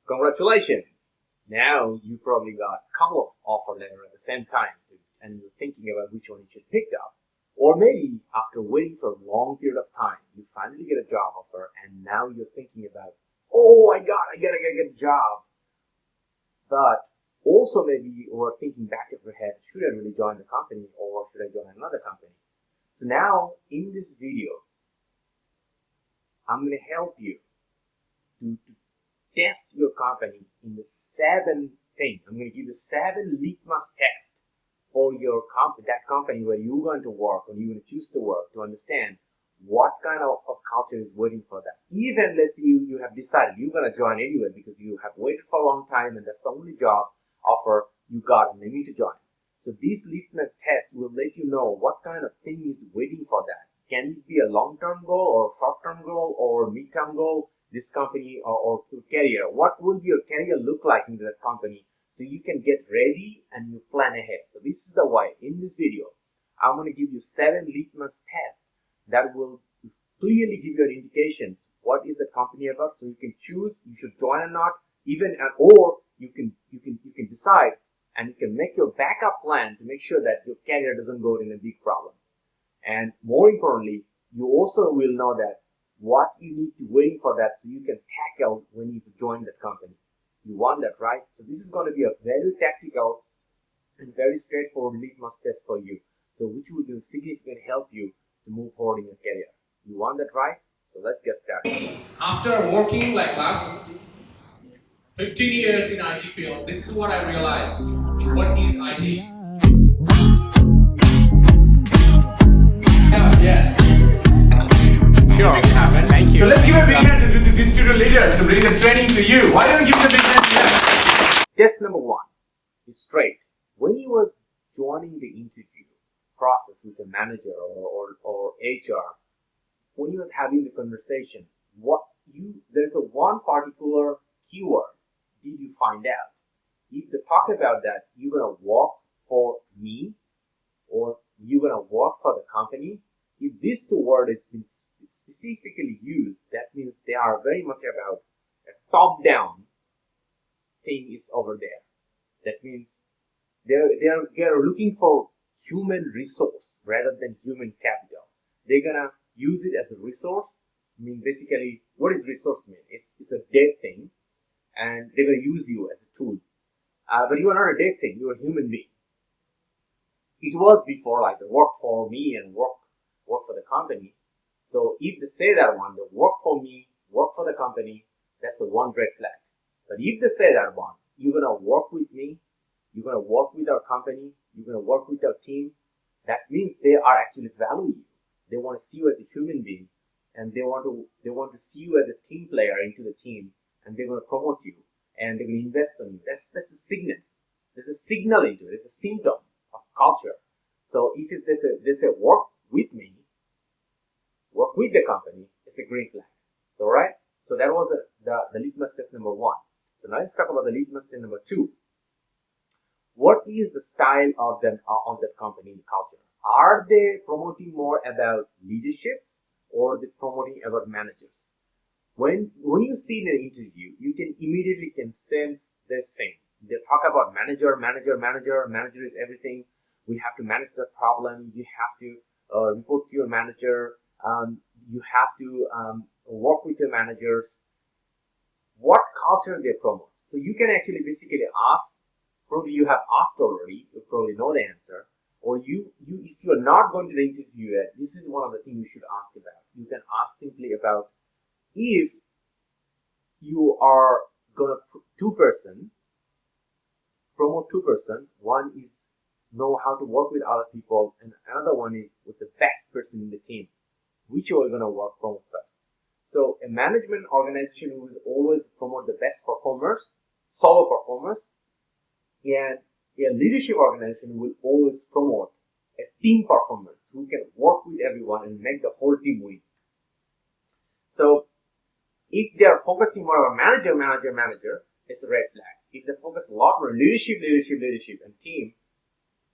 Congratulations! Now you probably got a couple of offer letters at the same time and you're thinking about which one you should pick up. Or maybe after waiting for a long period of time, you finally get a job offer and now you're thinking about, oh, I gotta get a job. But also maybe you are thinking back of your head, should I really join the company or should I join another company? So now in this video, I'm going to help you to test your company in the 7 things. I'm going to give you 7 litmus tests for your that company where you're going to work or you're going to choose to work, to understand what kind of culture is waiting for that. Even let's say you have decided you're going to join anyway because you have waited for a long time and that's the only job offer you got and you need to join. So this litmus test will let you know what kind of thing is waiting for that. Can it be a long-term goal or short-term goal or mid-term goal, this company or career? What will your career look like in that company so you can get ready and you plan ahead? So this is the way. In this video, I'm going to give you 7 litmus tests that will clearly give you an indication what is the company about so you can choose you should join or not, or you can decide and you can make your backup plan to make sure that your career doesn't go in a big problem. And more importantly, you also will know that what you need to wait for that so you can tackle when you join that company. You want that, right? So this is going to be a very tactical and very straightforward litmus test for you. So which will significantly help you to move forward in your career. You want that, right? So let's get started. After working like last 15 years in IT field, this is what I realized. What is IT? Yeah. Sure, thank you. So let's give a big hand to these student leaders to bring the training to you. Why don't you give them a big hand to them? Test number 1 is straight. When you were joining the interview process with the manager or HR, when you were having the conversation, there's a one particular keyword did you find out? If they talk about that, you're gonna work for me or you're gonna work for the company. If these 2 words has been specifically used, that means they are very much about a top-down thing is over there. That means they're looking for human resource rather than human capital. They're gonna use it as a resource. I mean, basically, what does resource mean? It's a dead thing, and they're gonna use you as a tool. But you are not a dead thing. You are a human being. It was before like the work for me and work for the company. So if they say that one, the work for me, work for the company, that's the one red flag. But if they say that one, you're gonna work with me, you're gonna work with our company, you're gonna work with our team, that means they are actually valuing you. They want to see you as a human being, and they want to see you as a team player into the team, and they're gonna promote you, and they're gonna invest on you. That's a signal. There's a signal into it. It's a symptom of culture. So if they say work with me, work with the company, it's a green flag. So right. So that was the litmus test number 1. So now let's talk about the litmus test number 2. What is the style of that company culture? Are they promoting more about leaderships or they promoting about managers? When you see in an interview, you can immediately sense this thing. They talk about manager is everything. We have to manage the problem. You have to report to your manager. You have to work with your managers. What culture they promote? So you can actually basically ask. Probably you have asked already. You probably know the answer. Or if you are not going to the interview yet, this is one of the things you should ask about. You can ask simply about if you are gonna promote 2 person. One is know how to work with other people, and another one is with the best person in the team. Which you are gonna promote first? So a management organization will always promote the best performers, solo performers, and a leadership organization will always promote a team performance who can work with everyone and make the whole team win. So if they are focusing more on manager, it's a red flag. If they focus a lot more leadership, and team,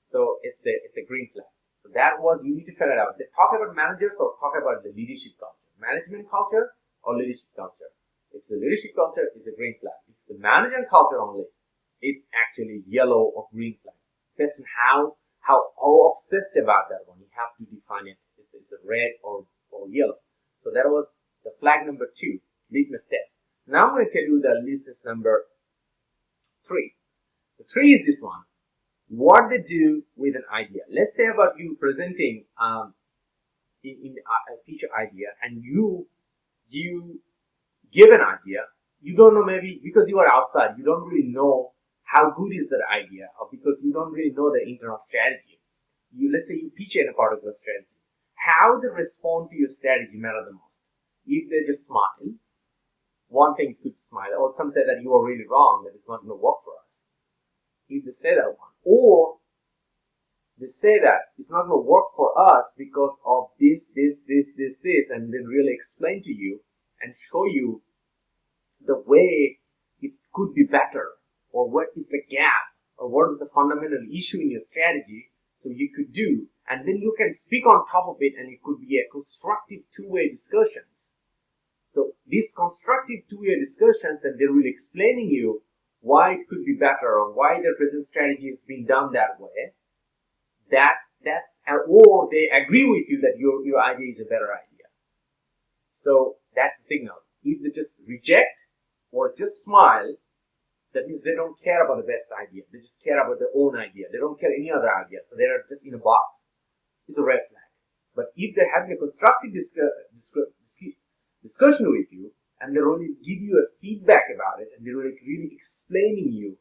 so it's a green flag. So that was, you need to figure it out. They talk about managers or talk about the leadership culture, management culture or leadership culture. If it's a leadership culture, it's a green flag. If it's a the manager and culture only, it's actually yellow or green flag. Depends on how obsessed about that one. You have to define it. It's a red or yellow. So that was the flag number 2, litmus test. Now I'm going to tell you the litmus number 3. The 3 is this one. What they do with an idea. Let's say about you presenting in a feature idea, and you give an idea. You don't know, maybe because you are outside, you don't really know how good is that idea, or because you don't really know the internal strategy. Let's say you pitch in a particular strategy. How they respond to your strategy matter the most. If they just smile, one thing could smile, or some say that you are really wrong, that it's not going to work for us. If they say that one, or they say that it's not going to work for us because of this, and then really explain to you and show you the way it could be better, or what is the gap, or what is the fundamental issue in your strategy, so you could do, and then you can speak on top of it, and it could be a constructive two-way discussions. So these constructive two-way discussions, and they're really explaining you why it could be better, or why their present strategy is being done that way, or they agree with you that your idea is a better idea. So that's the signal. If they just reject or just smile, that means they don't care about the best idea. They just care about their own idea. They don't care any other idea. So they're just in a box. It's a red flag. But if they're having a constructive discussion with you, and they really give you a feedback about it, and they're really explaining you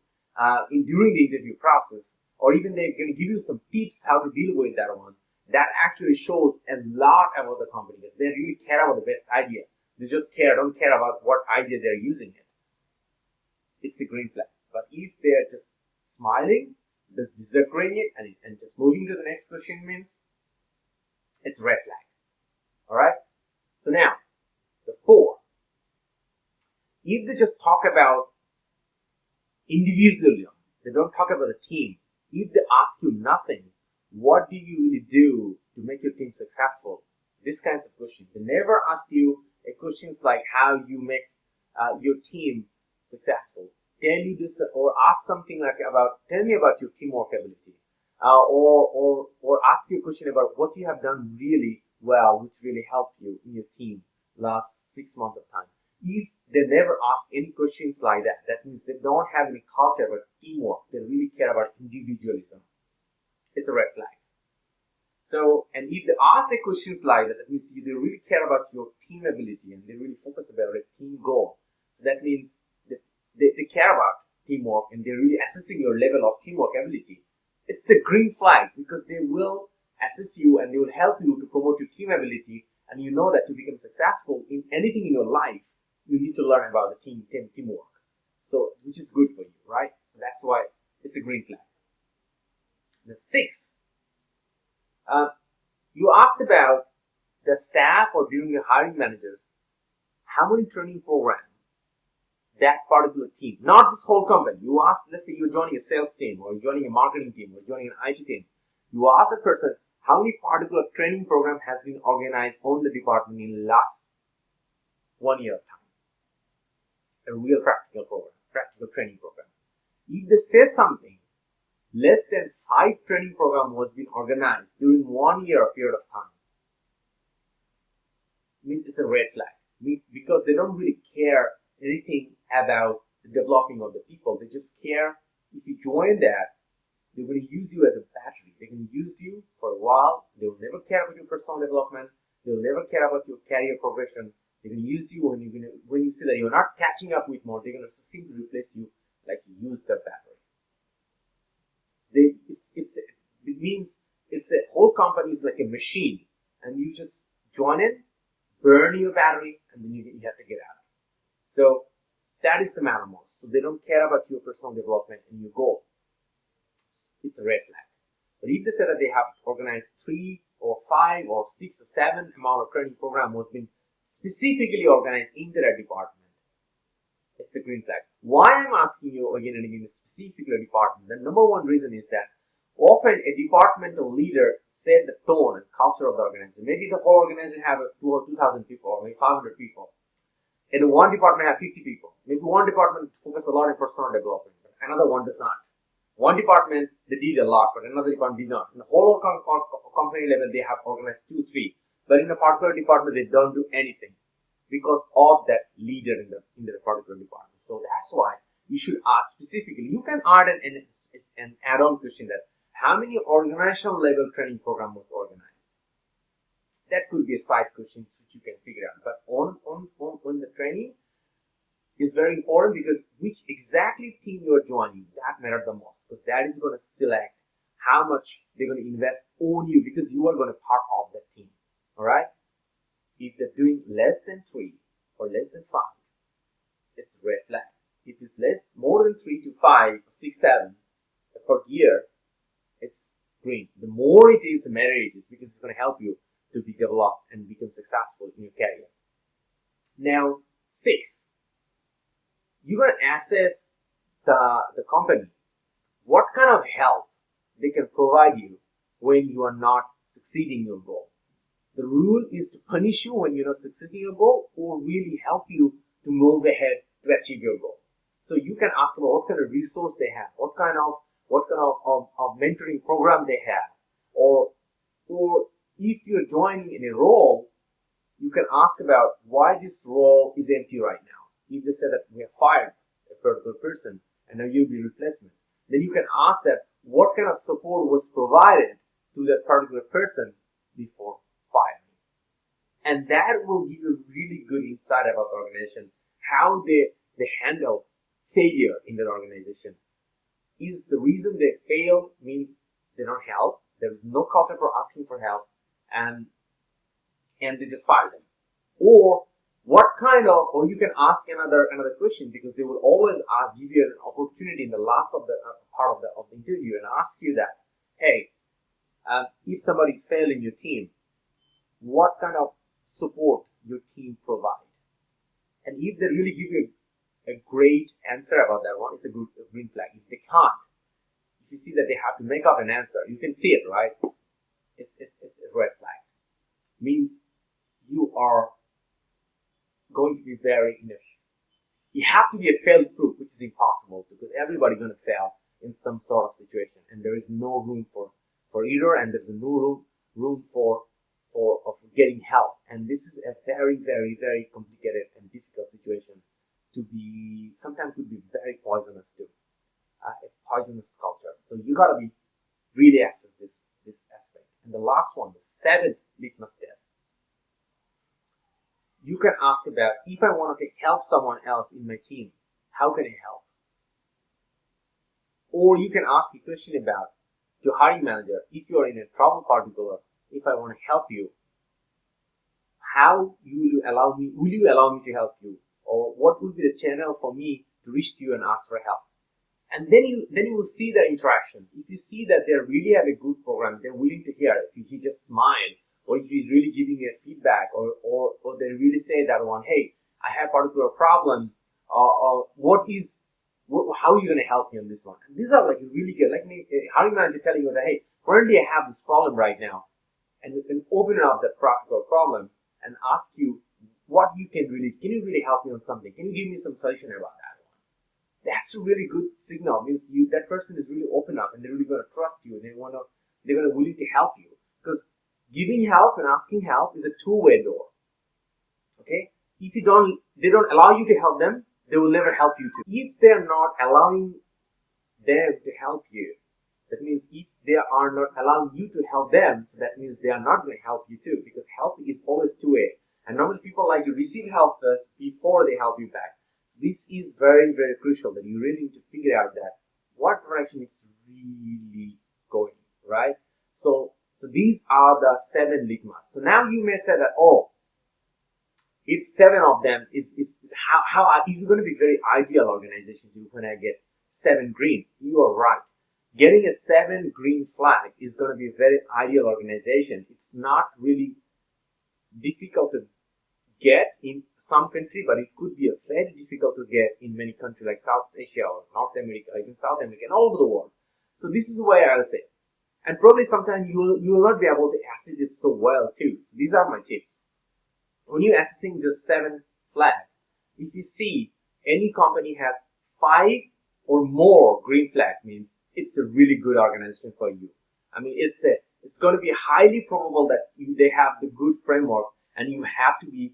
during the interview process, or even they're going to give you some tips how to deal with that one, that actually shows a lot about the company. They really care about the best idea. They just don't care about what idea they're using it. It's a green flag. But if they're just smiling, just disagreeing it, and just moving to the next question means it's red flag. Alright? So now, the 4. If they just talk about individualism, they don't talk about the team. If they ask you nothing, what do you really do to make your team successful? These kinds of questions. They never ask you questions like how you make your team successful. Tell you this, or ask something like tell me about your teamwork ability, or ask you a question about what you have done really well, which really helped you in your team last 6 months of time. If they never ask any questions like that, that means they don't have any culture about teamwork. They really care about individualism. It's a red flag. So, and if they ask the questions like that, that means they really care about your team ability, and they really focus about a team goal. So that means they care about teamwork, and they're really assessing your level of teamwork ability. It's a green flag, because they will assess you and they will help you to promote your team ability, and you know that to become successful in anything in your life, you need to learn about the teamwork. So, which is good for you, right? So that's why it's a green flag. The 6, you asked about the staff, or during your hiring managers, how many training programs that particular team, not this whole company. You ask, let's say you're joining a sales team, or you're joining a marketing team, or joining an IT team. You ask the person how many particular training program has been organized on the department in the last 1 year of time. A real practical training program. If they say something, less than 5 training program was being organized during 1 year period of time, means it's a red flag. Because they don't really care anything about the developing of the people. They just care if you join that, they're going to use you as a battery. They can use you for a while. They will never care about your personal development. They will never care about your career progression. They're going to use you when you see that you're not catching up with more. They're going to simply replace you like you used the battery. It means it's a whole company is like a machine, and you just join it, burn your battery, and then you have to get out. So that is the matter most. So they don't care about your personal development and your goal. It's a red flag. But if they say that they have organized 3 or 5 or 6 or 7 amount of training program was been specifically organized into that department, it's a green flag. Why I'm asking you again and again this particular department? The number one reason is that often a departmental leader set the tone and culture of the organization. Maybe the whole organization have 2,000 people or maybe 500 people. And one department have 50 people. Maybe one department focus a lot on personal development, but another one does not. One department, they did a lot, but another department did not. In the whole company level, they have organized 2, 3. But in a particular department, they don't do anything because of that leader in the particular department. So that's why you should ask specifically. You can add an add-on question that how many organizational level training program was organized? That could be a side question which you can figure out. But on the training is very important because which exactly team you are joining, that matters the most. Because that is going to select how much they're going to invest on you because you are going to part of that team. Alright? If they're doing less than 3 or less than 5, it's a red flag. If it's more than 3 to 5, 6, 7 per year, it's green. The more it is, the better it is because it's going to help you to be developed and become successful in your career. Now, 6, you're going to assess the company. What kind of help they can provide you when you are not succeeding in your goal. The rule is to punish you when you're not succeeding in your goal or really help you to move ahead to achieve your goal. So you can ask about what kind of resource they have, what kind of mentoring program they have, or if you're joining in a role, you can ask about why this role is empty right now. If they say that we have fired a particular person and now you'll be replacement, then you can ask that what kind of support was provided to that particular person before firing. And that will give you really good insight about the organization, how they handle failure in their organization. Is the reason they fail means they don't help, there is no culture for asking for help, and they just fire them. Or you can ask another question because they will always give you an opportunity in the last of the part of the interview and ask you that, hey, if somebody is failing your team, what kind of support your team provide? And if they really give you a great answer about that one, it's a green flag. If they can't, if you see that they have to make up an answer, you can see it, right? It's a red flag. Means you are going to be very inefficient. You have to be a fail proof, which is impossible because everybody's going to fail in some sort of situation, and there is no room for either, and there's no room for getting help. And this is a very, very, very complicated and difficult situation to be. Sometimes could be very poisonous too, a poisonous culture. So you got to be really assess this aspect. And the last one, the 7th litmus test. You can ask about, if I want to help someone else in my team, how can I help? Or you can ask a question about your hiring manager, if you are in a trouble particular, if I want to help you, how will you allow me to help you? Or what will be the channel for me to reach to you and ask for help? And then you will see the interaction. If you see that they really have a good program, they're willing to hear it. If he just smile, or if he's really giving you a feedback, or they really say that one, hey, I have a particular problem, how are you going to help me on this one? And these are like really good. Like me, hiring manager telling you that, hey, currently I have this problem right now, and you can open up that practical problem and ask you what can you really help me on something? Can you give me some solution about that one? That's a really good signal. It means that person is really open up and they're really going to trust you and they're going to willing to help you. Because giving help and asking help is a two-way door. Okay? If they don't allow you to help them, they will never help you too. If they're not allowing them to help you, that means if they are not allowing you to help them, so that means they are not going to help you too, because help is always two-way. And normally people like to receive help first before they help you back. So this is very, very crucial that you really need to figure out that what direction it's really going, right? So these are the 7 litmus. So now you may say that, oh, if 7 of them is how is it going to be very ideal organization when I get 7 green? You are right. Getting a 7 green flag is going to be a very ideal organization. It's not really difficult to get in some country, but it could be very difficult to get in many countries like South Asia or North America, even South America, and all over the world. So this is the way I'll say. And probably sometimes you will not be able to assess it so well too. So these are my tips. When you're assessing the 7 flag, If you see any company has 5 or more green flag, means it's a really good organization for you. I mean, it's going to be highly probable that they have the good framework, and you have to be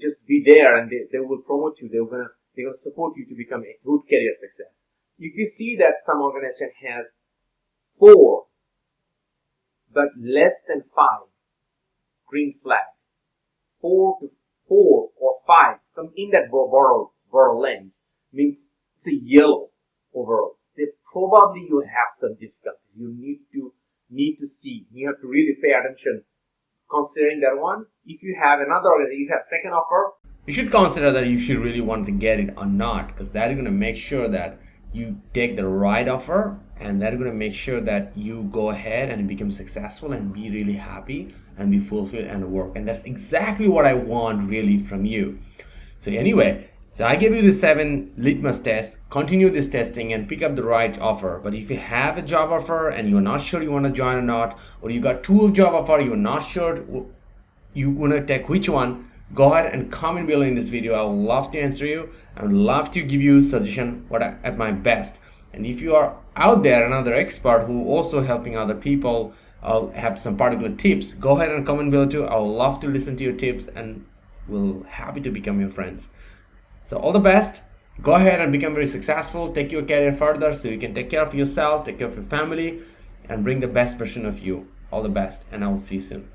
just be there, and they will promote you. They're gonna support you to become a good career success. You can see that some organization has 4, but less than 5 green flag. 4 or 5, some in that borderline means it's a yellow overall. Probably you have some difficulties. You need to see. You have to really pay attention considering that one. If you have another, you have second offer, you should consider that if you really want to get it or not, because that is going to make sure that you take the right offer, and that is going to make sure that you go ahead and become successful and be really happy and be fulfilled and work. And that's exactly what I want really from you. So anyway, so I gave you the 7 litmus tests. Continue this testing and pick up the right offer. But if you have a job offer and you're not sure you want to join or not, or you got 2 job offer, you're not sure you want to take which one, go ahead and comment below in this video. I would love to answer you. I would love to give you suggestion at my best. And if you are out there another expert who also helping other people, I'll have some particular tips, go ahead and comment below too. I would love to listen to your tips, and we'll happy to become your friends. So all the best. Go ahead and become very successful. Take your career further so you can take care of yourself, take care of your family, and bring the best version of you. All the best, and I will see you soon.